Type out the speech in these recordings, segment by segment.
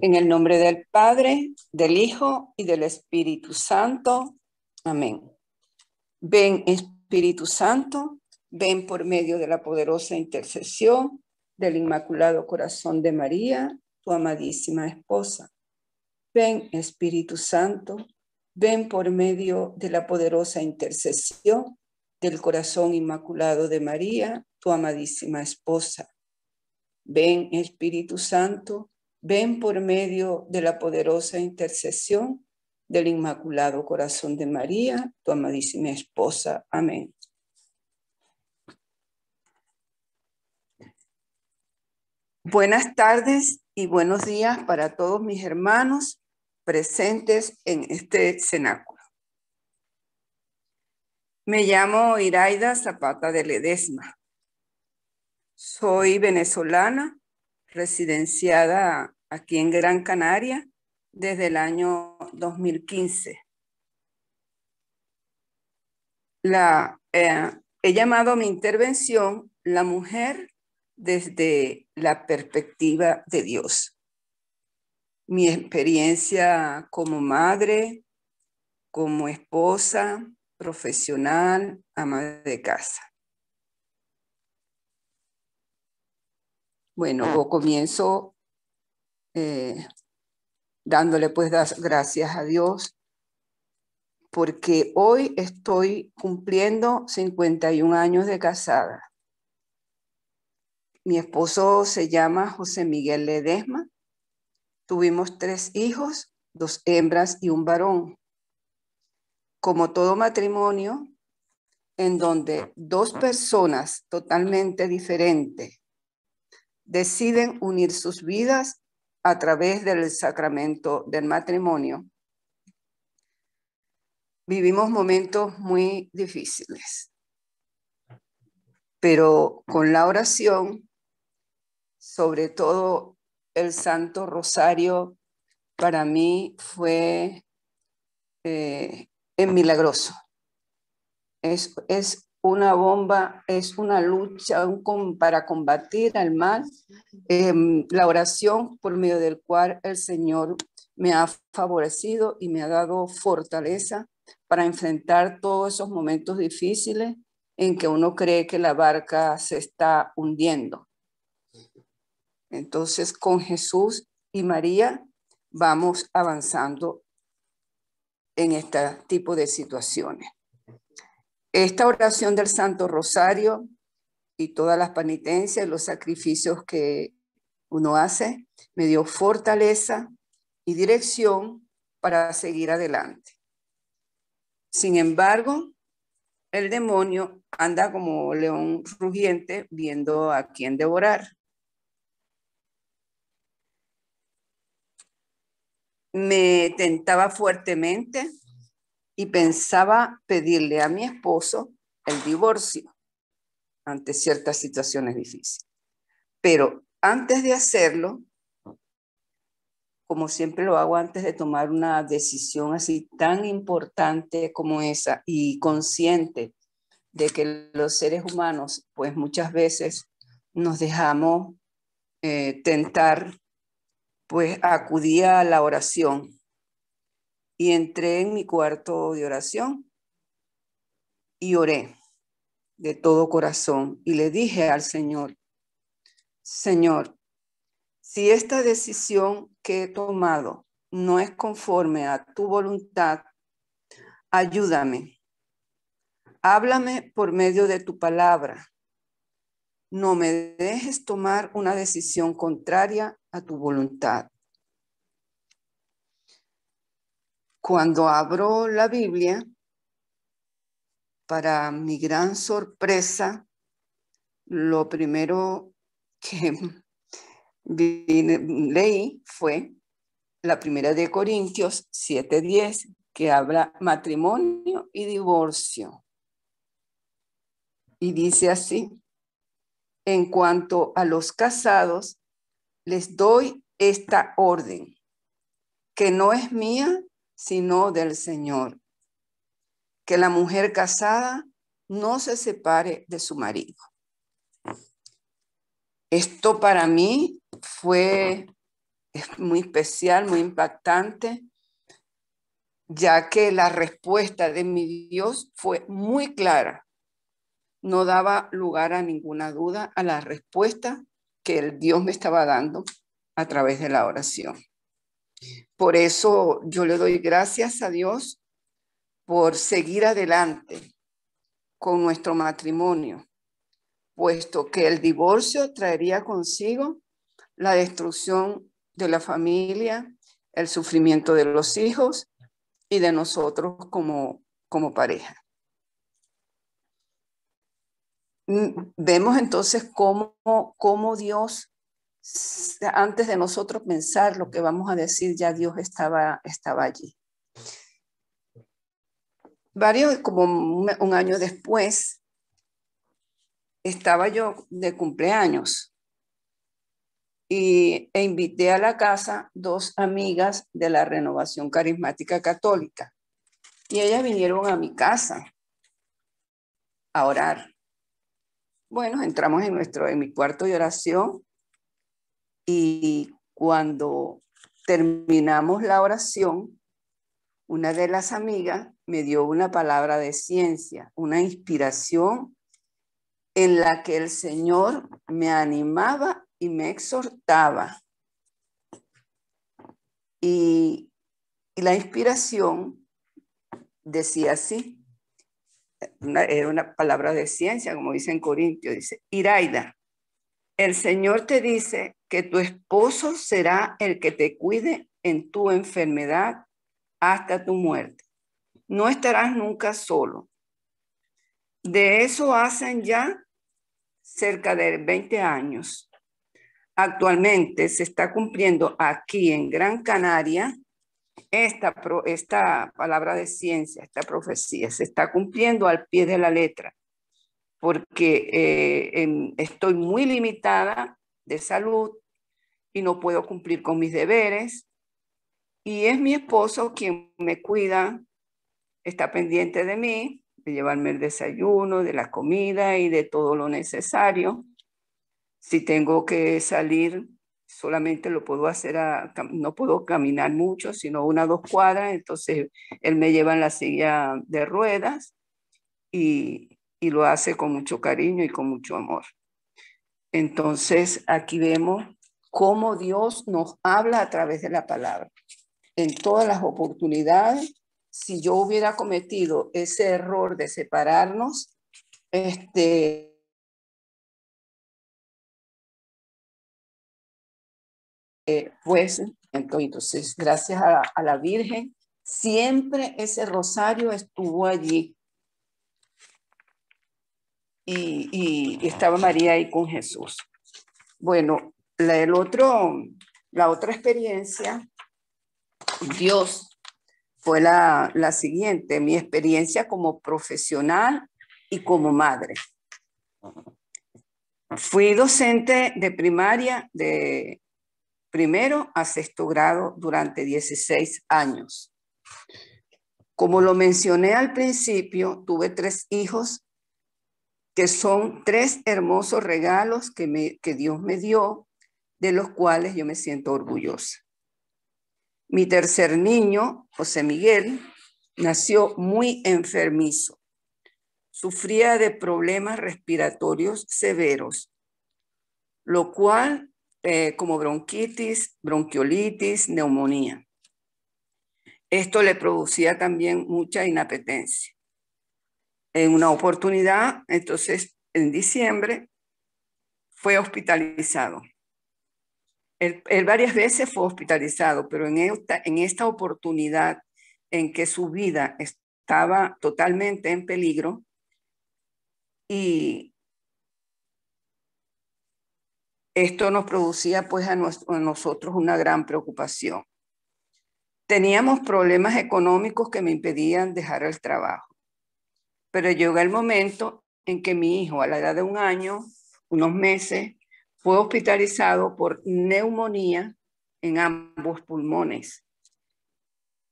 En el nombre del Padre, del Hijo y del Espíritu Santo. Amén. Ven, Espíritu Santo, ven por medio de la poderosa intercesión del Inmaculado Corazón de María, tu amadísima esposa. Ven, Espíritu Santo, ven por medio de la poderosa intercesión del Corazón Inmaculado de María, tu amadísima esposa. Ven, Espíritu Santo, ven por medio de la poderosa intercesión del Inmaculado Corazón de María, tu amadísima esposa. Amén. Buenas tardes y buenos días para todos mis hermanos presentes en este cenáculo. Me llamo Iraida Zapata de Ledesma. Soy venezolana, residenciada aquí en Gran Canaria desde el año 2015. He llamado a mi intervención La mujer desde la perspectiva de Dios. Mi experiencia como madre, como esposa, profesional, ama de casa. Bueno, comienzo dándole pues gracias a Dios porque hoy estoy cumpliendo 51 años de casada. Mi esposo se llama José Miguel Ledesma. Tuvimos 3 hijos, 2 hembras y un varón. Como todo matrimonio, en donde 2 personas totalmente diferentes deciden unir sus vidas a través del sacramento del matrimonio, vivimos momentos muy difíciles. Pero con la oración, sobre todo el Santo Rosario, para mí fue milagroso. Es una bomba, es una lucha para combatir al mal. La oración por medio del cual el Señor me ha favorecido y me ha dado fortaleza para enfrentar todos esos momentos difíciles en que uno cree que la barca se está hundiendo. Entonces, con Jesús y María vamos avanzando en este tipo de situaciones. Esta oración del Santo Rosario y todas las penitencias y los sacrificios que uno hace me dio fortaleza y dirección para seguir adelante. Sin embargo, el demonio anda como león rugiente viendo a quién devorar. Me tentaba fuertemente y pensaba pedirle a mi esposo el divorcio ante ciertas situaciones difíciles. Pero antes de hacerlo, como siempre lo hago antes de tomar una decisión así tan importante como esa y consciente de que los seres humanos pues muchas veces nos dejamos tentar, pues acudí a la oración y entré en mi cuarto de oración y oré de todo corazón y le dije al Señor, Señor, si esta decisión que he tomado no es conforme a tu voluntad, ayúdame. Háblame por medio de tu palabra. No me dejes tomar una decisión contraria a tu voluntad. Cuando abro la Biblia, para mi gran sorpresa, lo primero que leí fue la primera de Corintios 7:10, que habla matrimonio y divorcio. Y dice así, en cuanto a los casados, les doy esta orden, que no es mía, sino del Señor, que la mujer casada no se separe de su marido. Esto para mí fue es muy especial, muy impactante, ya que la respuesta de mi Dios fue muy clara. No daba lugar a ninguna duda a la respuesta que el Dios me estaba dando a través de la oración. Por eso yo le doy gracias a Dios por seguir adelante con nuestro matrimonio, puesto que el divorcio traería consigo la destrucción de la familia, el sufrimiento de los hijos y de nosotros como pareja. Vemos entonces cómo Dios, antes de nosotros pensar lo que vamos a decir, ya Dios estaba allí. Como un año después, estaba yo de cumpleaños e invité a la casa 2 amigas de la Renovación Carismática Católica y ellas vinieron a mi casa a orar. Bueno, entramos en mi cuarto de oración y cuando terminamos la oración, una de las amigas me dio una palabra de ciencia, una inspiración en la que el Señor me animaba y me exhortaba. Y la inspiración decía así, era una palabra de ciencia, como dice en Corintios, dice: Iraida, el Señor te dice que tu esposo será el que te cuide en tu enfermedad hasta tu muerte. No estarás nunca solo. De eso hacen ya cerca de 20 años. Actualmente se está cumpliendo aquí en Gran Canaria esta palabra de ciencia, esta profecía, se está cumpliendo al pie de la letra, porque estoy muy limitada de salud y no puedo cumplir con mis deberes. Y es mi esposo quien me cuida, está pendiente de mí, de llevarme el desayuno, de la comida y de todo lo necesario. Si tengo que salir, solamente lo puedo hacer, no puedo caminar mucho, sino 1 o 2 cuadras. Entonces él me lleva en la silla de ruedas y lo hace con mucho cariño y con mucho amor. Entonces aquí vemos cómo Dios nos habla a través de la palabra. En todas las oportunidades, si yo hubiera cometido ese error de separarnos, pues entonces gracias a la Virgen, siempre ese rosario estuvo allí y estaba María ahí con Jesús. Bueno, la otra experiencia, Dios, fue la siguiente, mi experiencia como profesional y como madre. Fui docente de primaria de primero a 6º grado durante 16 años. Como lo mencioné al principio, tuve 3 hijos que son 3 hermosos regalos que Dios me dio, de los cuales yo me siento orgullosa. Mi tercer niño, José Miguel, nació muy enfermizo. Sufría de problemas respiratorios severos, lo cual como bronquitis, bronquiolitis, neumonía. Esto le producía también mucha inapetencia. En una oportunidad, entonces, en diciembre, fue hospitalizado. Él varias veces fue hospitalizado, pero en esta oportunidad en que su vida estaba totalmente en peligro y esto nos producía pues a nosotros una gran preocupación. Teníamos problemas económicos que me impedían dejar el trabajo, pero llegó el momento en que mi hijo, a la edad de 1 año, unos meses, fue hospitalizado por neumonía en ambos pulmones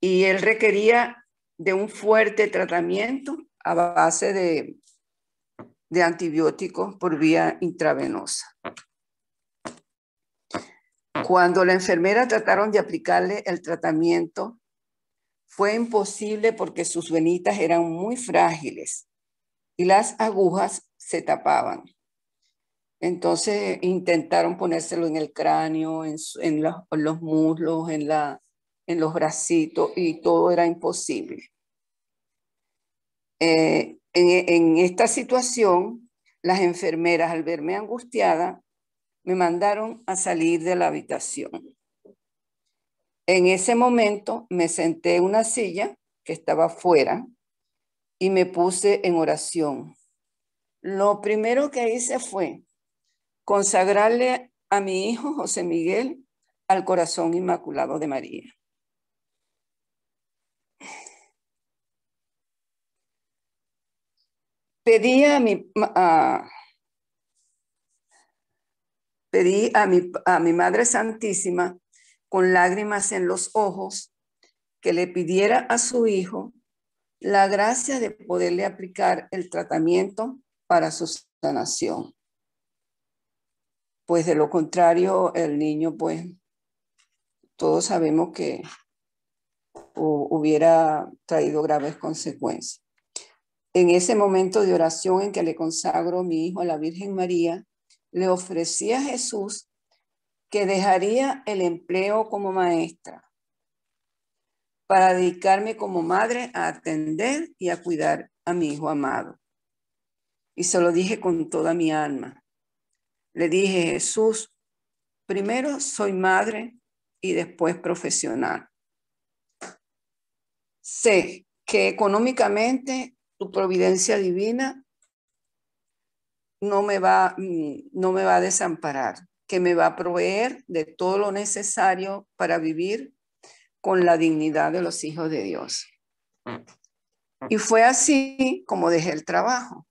y él requería de un fuerte tratamiento a base de antibióticos por vía intravenosa. Cuando la enfermera trataron de aplicarle el tratamiento, fue imposible porque sus venitas eran muy frágiles y las agujas se tapaban. Entonces intentaron ponérselo en el cráneo, en los muslos, en los bracitos, y todo era imposible. En esta situación, las enfermeras, al verme angustiada, me mandaron a salir de la habitación. En ese momento me senté en una silla que estaba afuera y me puse en oración. Lo primero que hice fue consagrarle a mi hijo José Miguel al corazón inmaculado de María. Pedí a mi Madre Santísima, con lágrimas en los ojos, que le pidiera a su hijo la gracia de poderle aplicar el tratamiento para su sanación. Pues de lo contrario, el niño, pues, todos sabemos que hubiera traído graves consecuencias. En ese momento de oración en que le consagro a mi hijo a la Virgen María, le ofrecí a Jesús que dejaría el empleo como maestra para dedicarme como madre a atender y a cuidar a mi hijo amado. Y se lo dije con toda mi alma. Le dije: Jesús, primero soy madre y después profesional. Sé que económicamente tu providencia divina no me va a desamparar, que me va a proveer de todo lo necesario para vivir con la dignidad de los hijos de Dios. Y fue así como dejé el trabajo.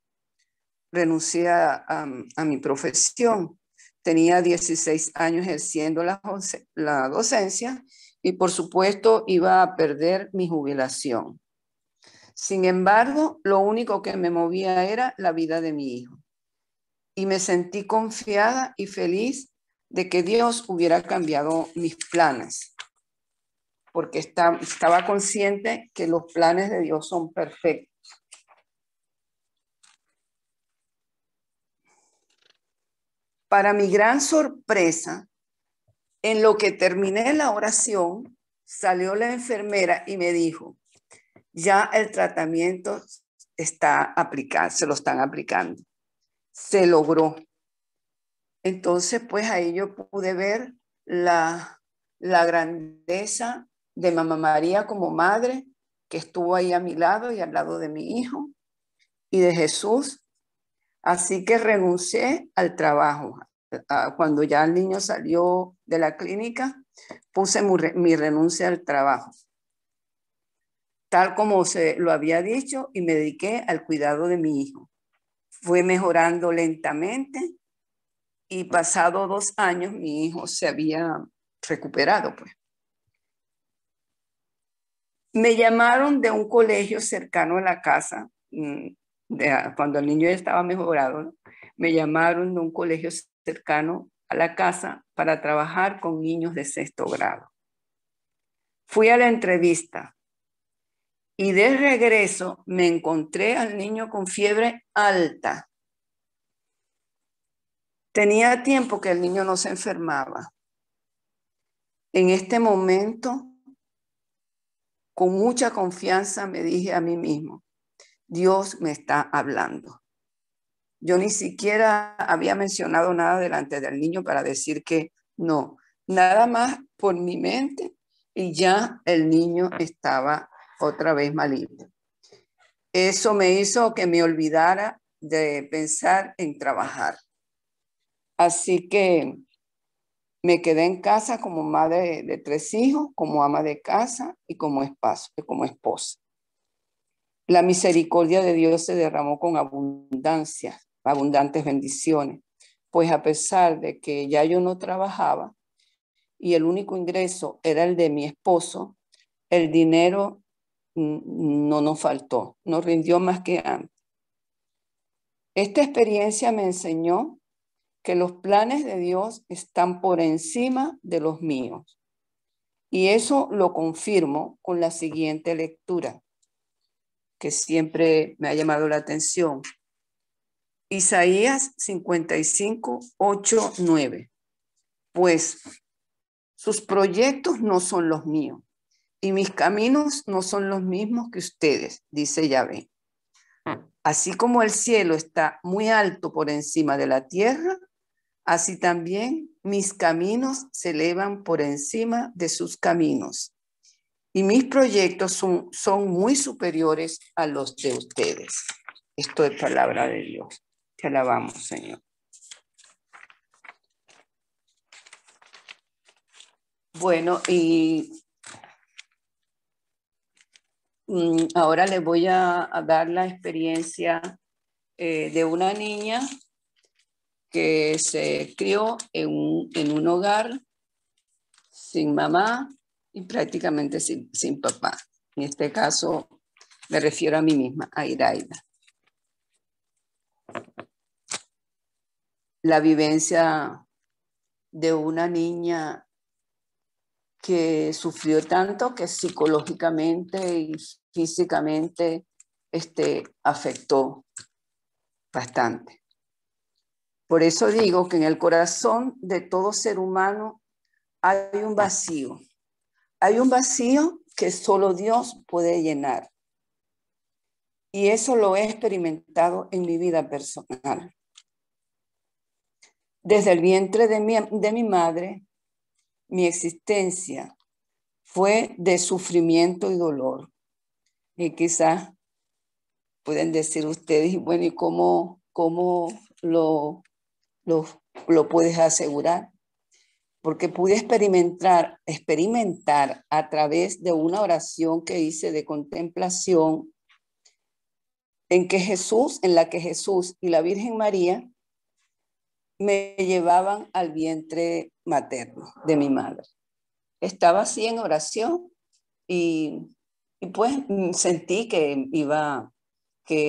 Renuncié a mi profesión. Tenía 16 años ejerciendo la docencia y, por supuesto, iba a perder mi jubilación. Sin embargo, lo único que me movía era la vida de mi hijo. Y me sentí confiada y feliz de que Dios hubiera cambiado mis planes, porque estaba consciente que los planes de Dios son perfectos. Para mi gran sorpresa, en lo que terminé la oración, salió la enfermera y me dijo: ya el tratamiento está aplicado, se lo están aplicando. Se logró. Entonces, pues ahí yo pude ver la grandeza de Mamá María como madre, que estuvo ahí a mi lado y al lado de mi hijo, y de Jesús. Así que renuncié al trabajo. Cuando ya el niño salió de la clínica, puse mi renuncia al trabajo, tal como se lo había dicho, y me dediqué al cuidado de mi hijo. Fue mejorando lentamente y pasado 2 años mi hijo se había recuperado, pues. Me llamaron de un colegio cercano a la casa, cuando el niño ya estaba mejorado, ¿no? Me llamaron de un colegio cercano a la casa para trabajar con niños de 6º grado. Fui a la entrevista y de regreso me encontré al niño con fiebre alta. Tenía tiempo que el niño no se enfermaba. En este momento, con mucha confianza, me dije a mí mismo: Dios me está hablando. Yo ni siquiera había mencionado nada delante del niño para decir que no, nada más por mi mente, y ya el niño estaba otra vez malito. Eso me hizo que me olvidara de pensar en trabajar. Así que me quedé en casa como madre de 3 hijos, como ama de casa y como esposa. La misericordia de Dios se derramó con abundancia, abundantes bendiciones, pues a pesar de que ya yo no trabajaba y el único ingreso era el de mi esposo, el dinero no nos faltó, nos rindió más que antes. Esta experiencia me enseñó que los planes de Dios están por encima de los míos. Y eso lo confirmo con la siguiente lectura, que siempre me ha llamado la atención. Isaías 55, 8, 9. Pues sus proyectos no son los míos y mis caminos no son los mismos que ustedes, dice Yahvé. Así como el cielo está muy alto por encima de la tierra, así también mis caminos se elevan por encima de sus caminos. Y mis proyectos son muy superiores a los de ustedes. Esto es palabra de Dios. Te alabamos, Señor. Bueno, y ahora les voy a dar la experiencia de una niña que se crió en un hogar sin mamá y prácticamente sin papá. En este caso me refiero a mí misma, a Iraida. La vivencia de una niña que sufrió tanto que psicológicamente y físicamente afectó bastante. Por eso digo que en el corazón de todo ser humano hay un vacío. Hay un vacío que solo Dios puede llenar. Y eso lo he experimentado en mi vida personal. Desde el vientre de mi madre, mi existencia fue de sufrimiento y dolor. Y quizás pueden decir ustedes, bueno, ¿y cómo lo puedes asegurar? Porque pude experimentar a través de una oración que hice de contemplación en la que Jesús y la Virgen María me llevaban al vientre materno de mi madre. Estaba así en oración y pues sentí que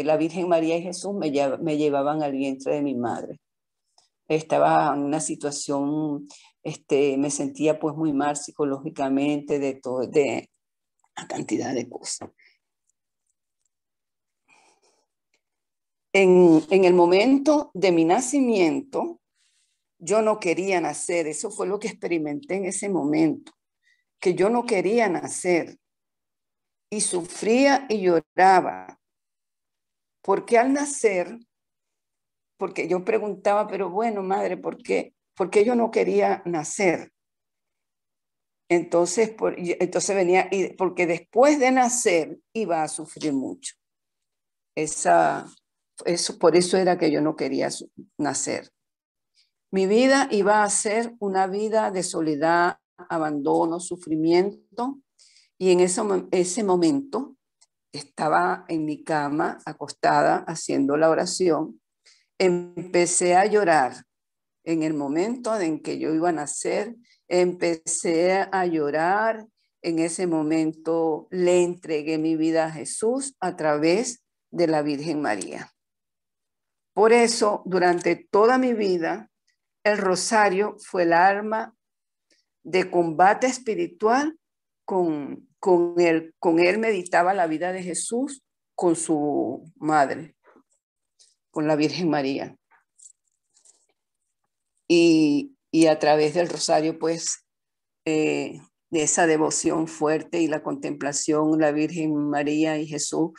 la Virgen María y Jesús me llevaban al vientre de mi madre. Estaba en una situación, me sentía pues muy mal psicológicamente, de una cantidad de cosas. En el momento de mi nacimiento, yo no quería nacer. Eso fue lo que experimenté en ese momento, que yo no quería nacer y sufría y lloraba. Porque al nacer, porque yo preguntaba, pero bueno, madre, ¿por qué yo no quería nacer? Entonces venía, porque después de nacer iba a sufrir mucho. Por eso era que yo no quería nacer. Mi vida iba a ser una vida de soledad, abandono, sufrimiento, y en ese momento estaba en mi cama, acostada, haciendo la oración. Empecé a llorar. En el momento en que yo iba a nacer, empecé a llorar. En ese momento le entregué mi vida a Jesús a través de la Virgen María. Por eso, durante toda mi vida, el rosario fue el arma de combate espiritual. Con él meditaba la vida de Jesús con su madre, con la Virgen María. Y a través del rosario, pues, de esa devoción fuerte y la contemplación, la Virgen María y Jesús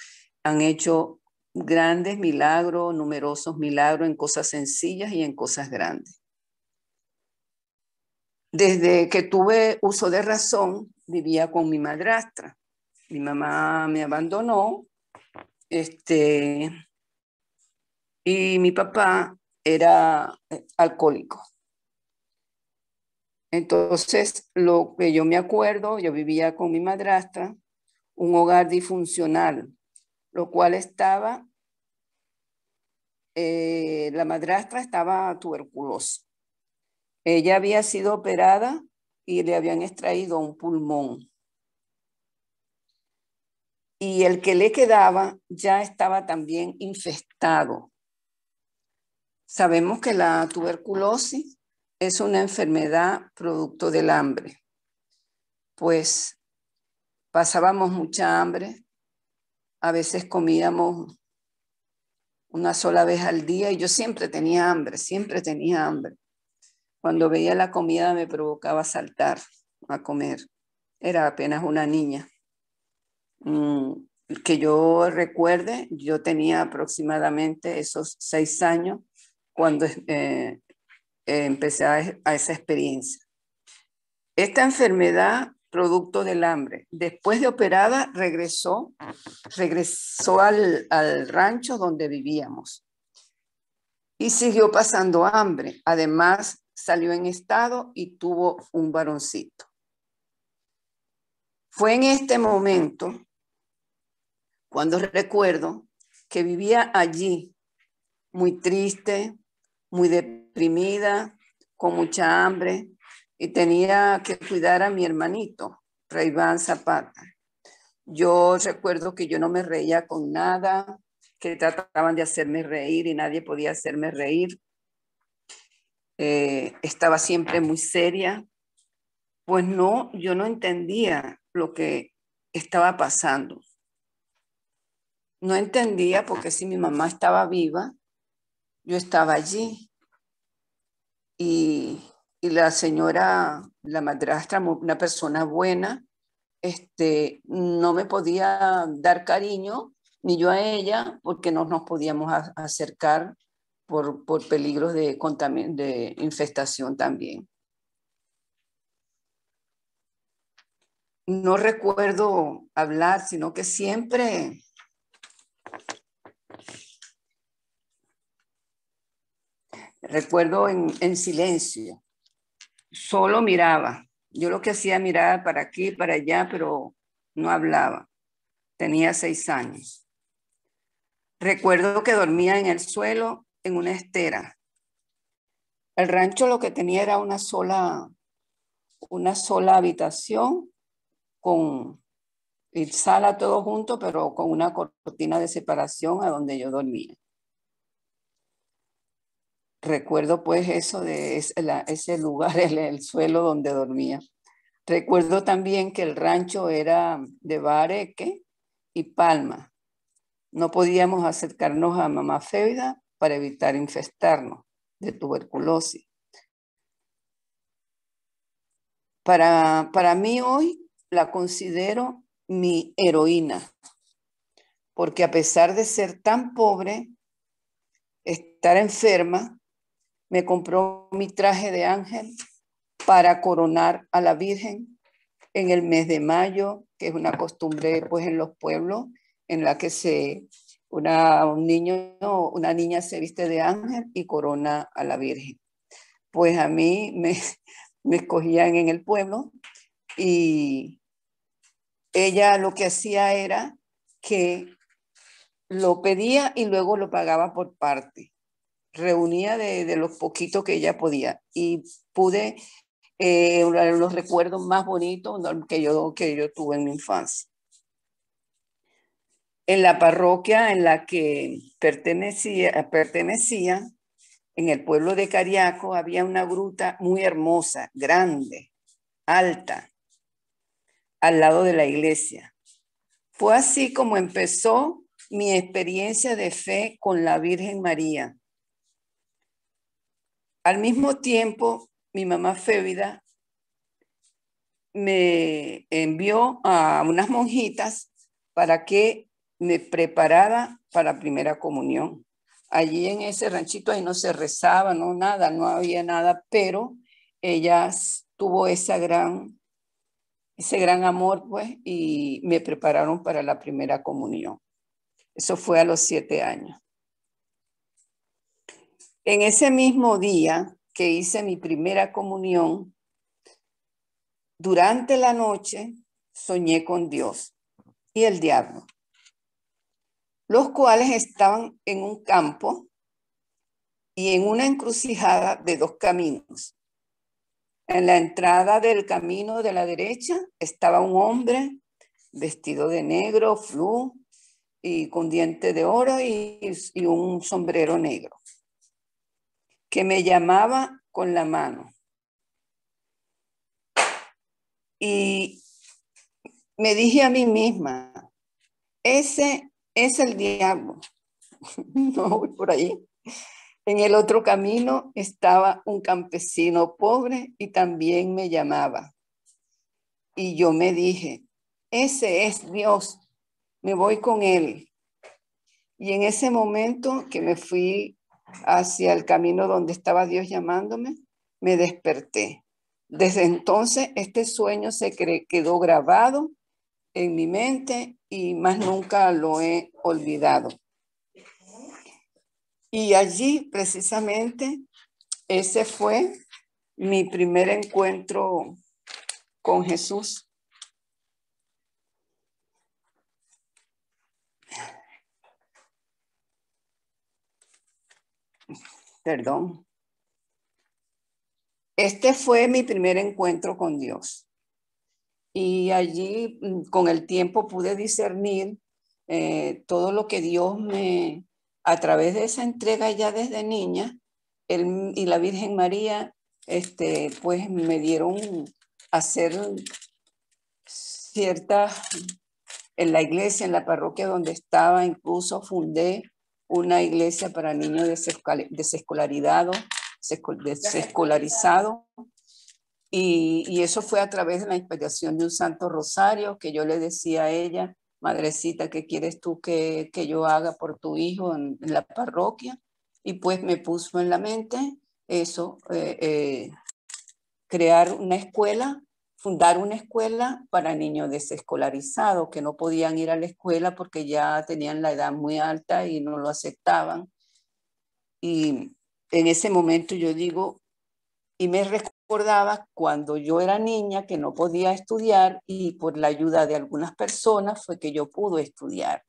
han hecho grandes milagros, numerosos milagros en cosas sencillas y en cosas grandes. Desde que tuve uso de razón, vivía con mi madrastra. Mi mamá me abandonó, y mi papá era alcohólico. Entonces, lo que yo me acuerdo, yo vivía con mi madrastra, un hogar disfuncional, lo cual la madrastra estaba tuberculosa. Ella había sido operada y le habían extraído un pulmón. Y el que le quedaba ya estaba también infestado. Sabemos que la tuberculosis es una enfermedad producto del hambre, pues pasábamos mucha hambre, a veces comíamos una sola vez al día y yo siempre tenía hambre, siempre tenía hambre. Cuando veía la comida me provocaba saltar a comer. Era apenas una niña. Que yo recuerde, yo tenía aproximadamente esos 6 años cuando empecé a esa experiencia. Esta enfermedad, producto del hambre, después de operada, regresó al rancho donde vivíamos y siguió pasando hambre. Además, salió en estado y tuvo un varoncito. Fue en este momento cuando recuerdo que vivía allí muy triste, muy deprimida, con mucha hambre y tenía que cuidar a mi hermanito, Reiván Zapata. Yo recuerdo que yo no me reía con nada, que trataban de hacerme reír y nadie podía hacerme reír. Estaba siempre muy seria. Pues no, yo no entendía lo que estaba pasando. No entendía porque si mi mamá estaba viva, yo estaba allí. Y la señora, la madrastra, una persona buena, no me podía dar cariño, ni yo a ella, porque no nos podíamos acercar por peligros de infestación también. No recuerdo hablar, sino que siempre recuerdo en silencio. Solo miraba. Yo lo que hacía mirar para aquí, para allá, pero no hablaba. Tenía 6 años. Recuerdo que dormía en el suelo en una estera. El rancho lo que tenía era una sola habitación con sala todo junto, pero con una cortina de separación a donde yo dormía. Recuerdo pues eso de ese lugar, el suelo donde dormía. Recuerdo también que el rancho era de bareque y palma. No podíamos acercarnos a mamá Fébida para evitar infestarnos de tuberculosis. Para mí hoy la considero mi heroína, porque a pesar de ser tan pobre, estar enferma, me compró mi traje de ángel para coronar a la Virgen en el mes de mayo, que es una costumbre pues en los pueblos en la que una niña se viste de ángel y corona a la Virgen. Pues a mí me escogían en el pueblo y ella lo que hacía era que lo pedía y luego lo pagaba por parte. Reunía de los poquitos que ella podía y pude los recuerdos más bonitos que yo tuve en mi infancia. En la parroquia en la que pertenecía, en el pueblo de Cariaco, había una gruta muy hermosa, grande, alta, al lado de la iglesia. Fue así como empezó mi experiencia de fe con la Virgen María. Al mismo tiempo, mi mamá Fébida me envió a unas monjitas para que me preparara para la primera comunión. Allí en ese ranchito ahí no se rezaba, no nada, no había nada, pero ellas tuvo ese gran amor, pues, y me prepararon para la primera comunión. Eso fue a los 7 años. En ese mismo día que hice mi primera comunión, durante la noche soñé con Dios y el diablo, los cuales estaban en un campo y en una encrucijada de 2 caminos. En la entrada del camino de la derecha estaba un hombre vestido de negro, flú, y con diente de oro y un sombrero negro. que me llamaba con la mano. Y me dije a mí misma, ese es el diablo. No voy por ahí. En el otro camino estaba un campesino pobre y también me llamaba. Y yo me dije, ese es Dios, me voy con él. Y en ese momento que me fui hacia el camino donde estaba Dios llamándome, me desperté. Desde entonces este sueño se quedó grabado en mi mente y más nunca lo he olvidado. Y allí precisamente ese fue mi primer encuentro con Jesús. Perdón. Este fue mi primer encuentro con Dios. Y allí con el tiempo pude discernir todo lo que Dios a través de esa entrega ya desde niña, él y la Virgen María, pues me dieron a hacer ciertas, en la iglesia, en la parroquia donde estaba, incluso fundé una iglesia para niños desescolarizados, y eso fue a través de la inspiración de un Santo Rosario que yo le decía a ella, madrecita, ¿qué quieres tú que yo haga por tu hijo en la parroquia? Y pues me puso en la mente eso, crear una escuela, fundar una escuela para niños desescolarizados que no podían ir a la escuela porque ya tenían la edad muy alta y no lo aceptaban. Y en ese momento yo digo, y me recordaba cuando yo era niña que no podía estudiar y por la ayuda de algunas personas fue que yo pude estudiar.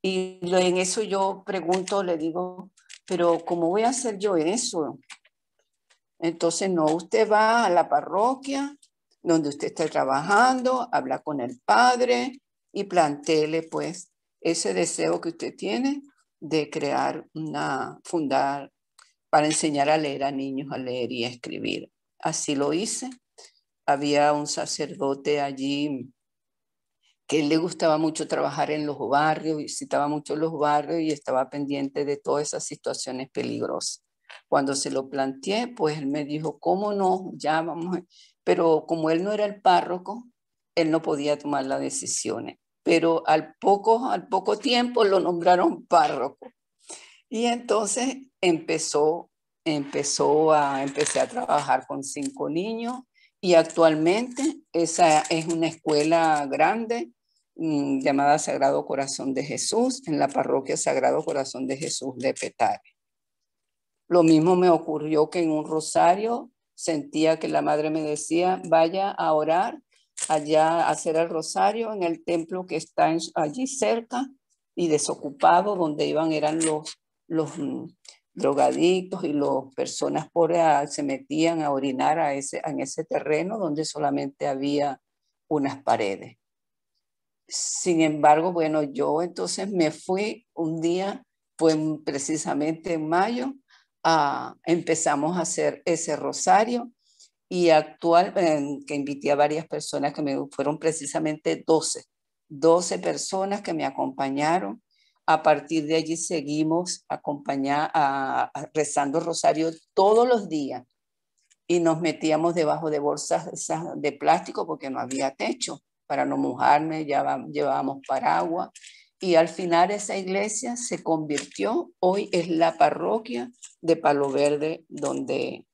Y en eso yo pregunto, le digo, pero ¿cómo voy a hacer yo eso? Entonces, no, usted va a la parroquia donde usted esté trabajando, habla con el padre y plantéele pues ese deseo que usted tiene de crear fundar para enseñar a leer a niños, a leer y a escribir. Así lo hice. Había un sacerdote allí que él le gustaba mucho trabajar en los barrios, visitaba mucho los barrios y estaba pendiente de todas esas situaciones peligrosas. Cuando se lo planteé, pues él me dijo, ¿cómo no? Ya vamos. Pero como él no era el párroco, él no podía tomar las decisiones. Pero al poco tiempo lo nombraron párroco. Y entonces empecé a trabajar con 5 niños y actualmente esa es una escuela grande llamada Sagrado Corazón de Jesús en la parroquia Sagrado Corazón de Jesús de Petare. Lo mismo me ocurrió que en un rosario sentía que la madre me decía, vaya a orar allá a hacer el rosario en el templo que está allí cerca y desocupado, donde eran los drogadictos y las personas pobres se metían a orinar en ese terreno donde solamente había unas paredes. Sin embargo, bueno, yo entonces me fui un día, pues precisamente en mayo, empezamos a hacer ese rosario y que invité a varias personas que fueron precisamente 12 personas que me acompañaron. A partir de allí seguimos rezando rosario todos los días y nos metíamos debajo de bolsas de plástico porque no había techo para no mojarme, llevábamos paraguas y al final esa iglesia se convirtió, hoy es la parroquia de Palo Verde donde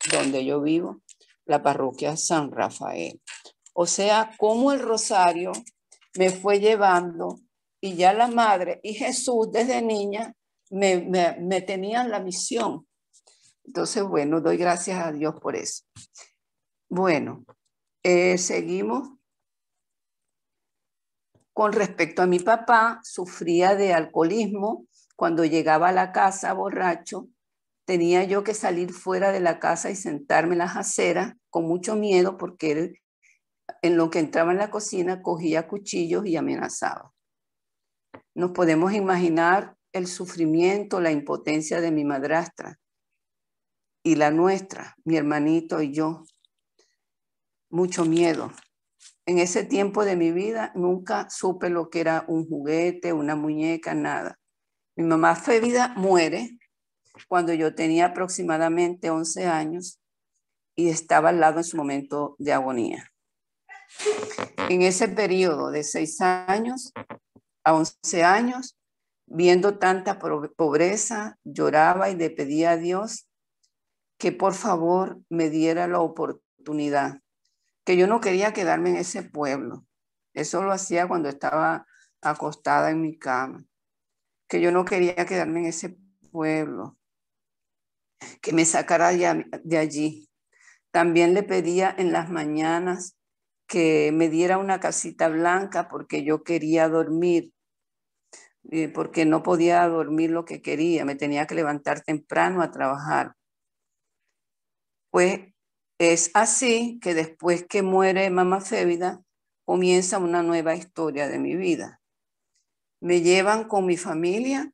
yo vivo, la parroquia San Rafael. O sea, como el rosario me fue llevando y ya la madre y Jesús desde niña me tenían la misión. Entonces, bueno, doy gracias a Dios por eso. Bueno, seguimos. Con respecto a mi papá, sufría de alcoholismo. Cuando llegaba a la casa borracho, tenía yo que salir fuera de la casa y sentarme en las aceras con mucho miedo porque él, en lo que entraba en la cocina, cogía cuchillos y amenazaba. Nos podemos imaginar el sufrimiento, la impotencia de mi madrastra. y la nuestra, mi hermanito y yo, mucho miedo. En ese tiempo de mi vida nunca supe lo que era un juguete, una muñeca, nada. Mi mamá Fébida muere cuando yo tenía aproximadamente 11 años y estaba al lado en su momento de agonía. En ese periodo de 6 años a 11 años, viendo tanta pobreza, lloraba y le pedía a Dios que por favor me diera la oportunidad, que yo no quería quedarme en ese pueblo. Eso lo hacía cuando estaba acostada en mi cama, que yo no quería quedarme en ese pueblo, que me sacara de allí. También le pedía en las mañanas que me diera una casita blanca porque yo quería dormir, porque no podía dormir lo que quería, me tenía que levantar temprano a trabajar. Pues es así que después que muere mamá Fébida, comienza una nueva historia de mi vida. Me llevan con mi familia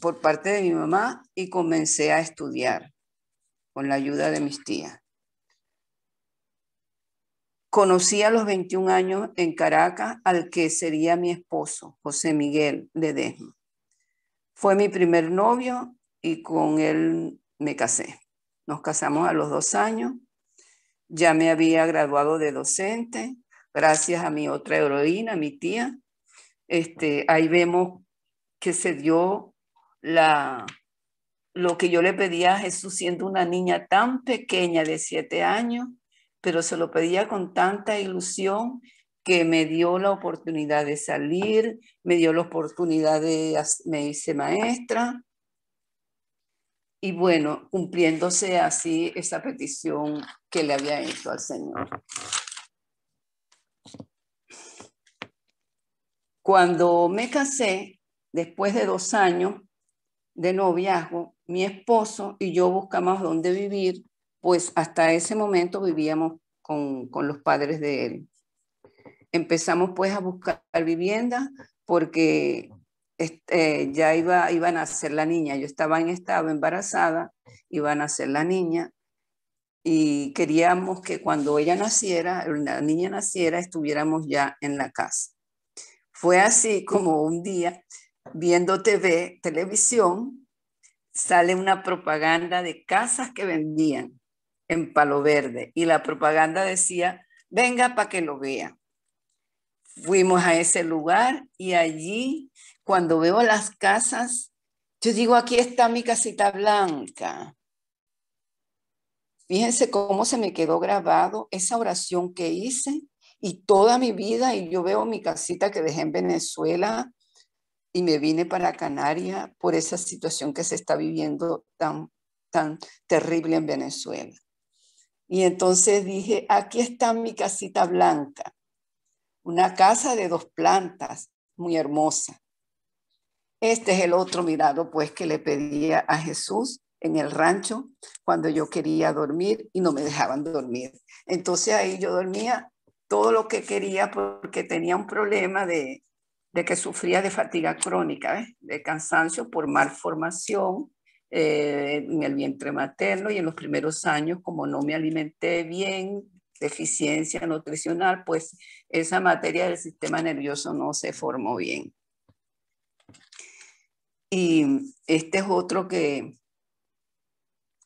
por parte de mi mamá y comencé a estudiar con la ayuda de mis tías. Conocí a los 21 años en Caracas al que sería mi esposo, José Miguel Ledesma. Fue mi primer novio y con él me casé. Nos casamos a los 2 años. Ya me había graduado de docente, gracias a mi otra heroína, mi tía. Ahí vemos que se dio lo que yo le pedía a Jesús siendo una niña tan pequeña de 7 años, pero se lo pedía con tanta ilusión que me dio la oportunidad de salir, me dio la oportunidad me hice maestra. Y bueno, cumpliéndose así esa petición que le había hecho al Señor. Cuando me casé, después de 2 años de noviazgo, mi esposo y yo buscamos dónde vivir, pues hasta ese momento vivíamos con los padres de él. Empezamos pues a buscar vivienda porque ya iba a nacer la niña. Yo estaba embarazada, iba a nacer la niña y queríamos que cuando ella naciera, la niña naciera, estuviéramos ya en la casa. Fue así como un día, viendo televisión, sale una propaganda de casas que vendían en Palo Verde y la propaganda decía, venga para que lo vea. Fuimos a ese lugar y allí, cuando veo las casas, yo digo, aquí está mi casita blanca. Fíjense cómo se me quedó grabado esa oración que hice y toda mi vida, y yo veo mi casita que dejé en Venezuela y me vine para Canarias por esa situación que se está viviendo tan terrible en Venezuela. Y entonces dije, aquí está mi casita blanca, una casa de 2 plantas, muy hermosa. Este es el otro milagro pues que le pedía a Jesús en el rancho cuando yo quería dormir y no me dejaban dormir. Entonces ahí yo dormía todo lo que quería porque tenía un problema de que sufría de fatiga crónica, ¿ves? De cansancio por malformación en el vientre materno y en los primeros años, como no me alimenté bien, deficiencia nutricional, pues esa materia del sistema nervioso no se formó bien. Y este es otro que,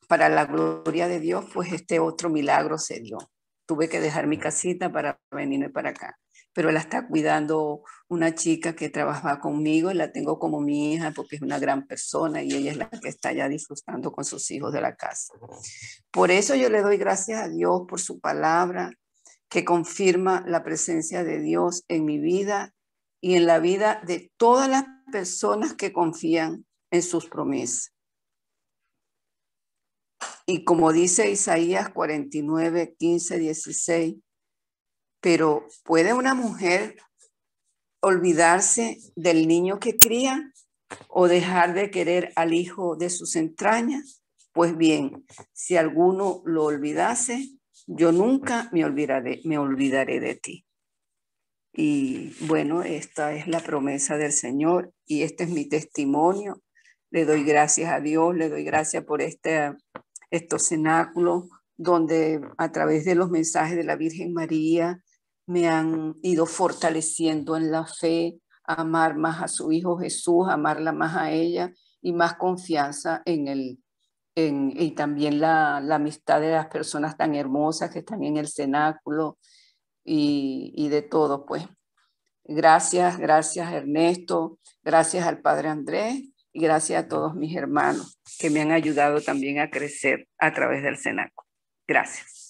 para la gloria de Dios, pues este otro milagro se dio. Tuve que dejar mi casita para venirme para acá, pero la está cuidando una chica que trabaja conmigo y la tengo como mi hija porque es una gran persona y ella es la que está ya disfrutando con sus hijos de la casa. Por eso yo le doy gracias a Dios por su palabra que confirma la presencia de Dios en mi vida y en la vida de todas las personas que confían en sus promesas. Y como dice Isaías 49, 15, 16, pero ¿puede una mujer olvidarse del niño que cría o dejar de querer al hijo de sus entrañas? Pues bien, si alguno lo olvidase, yo nunca me olvidaré de ti. Y bueno, esta es la promesa del Señor y este es mi testimonio. Le doy gracias a Dios, le doy gracias por esta estos cenáculos, donde a través de los mensajes de la Virgen María me han ido fortaleciendo en la fe, a amar más a su Hijo Jesús, amarla más a ella y más confianza y también la amistad de las personas tan hermosas que están en el cenáculo y de todo, pues. Gracias Ernesto, gracias al Padre Andrés y gracias a todos mis hermanos que me han ayudado también a crecer a través del cenáculo. Gracias.